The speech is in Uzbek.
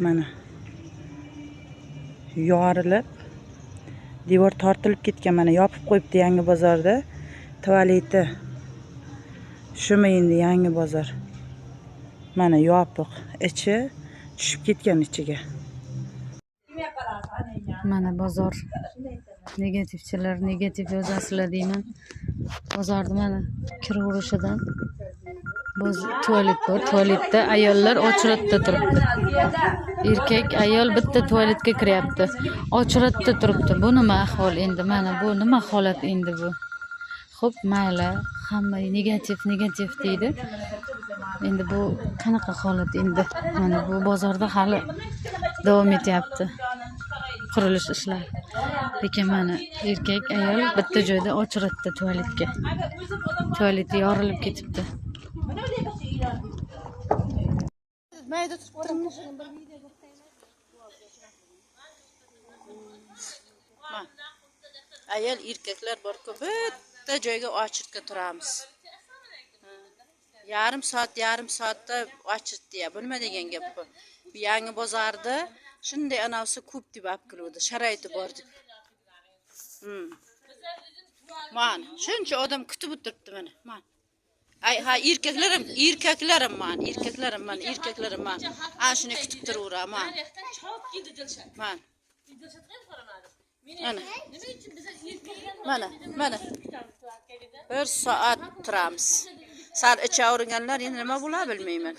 Mana yorilib, devor tortilib ketgan. Mana yopib qo'yibdi Yangi bozorda tualeti. Shumi endi Yangi bozor. Mana yopiq, ichi tushib ketgan ichiga. Mana bozor. Negativchilar negativ yozasizlar deyman. Bozorda mana kiraverishidan tualet bor. Tualetda ayollar ochiratda turibdi. Erkak ayol bitta tualetga kiryapti. Ochiratda turibdi. Bu nima ahvol endi? Mana bu nima holat endi bu? Xo'p, mayli, hamma negativ deydi. Endi bu qanaqa holat endi? Mana bu bozorda hali davom etyapti qurilish ishlari. Lekin mana erkak ayol bitta joyda ochiratdi tualetga. Tualeti yorilib ketibdi. Mayda turibdi. Ayol erkaklar bor-ku, bitta joyga ochirtga turamiz. Yarim soatda ochirtdi ya. Bu nima degan gap bu? Bu Yangi bozorda shunday anavsi ko'p deb olib keluvdi, sharoiti bor deb. Mana shuncha odam kutib o'tiribdi mana. Mana. Ha erkaklarim mana. Ana shuni kutib turaverman. Mana. Bir soat turamiz. Sal icha o'ringanlar endi nima bo'lar bilmayman.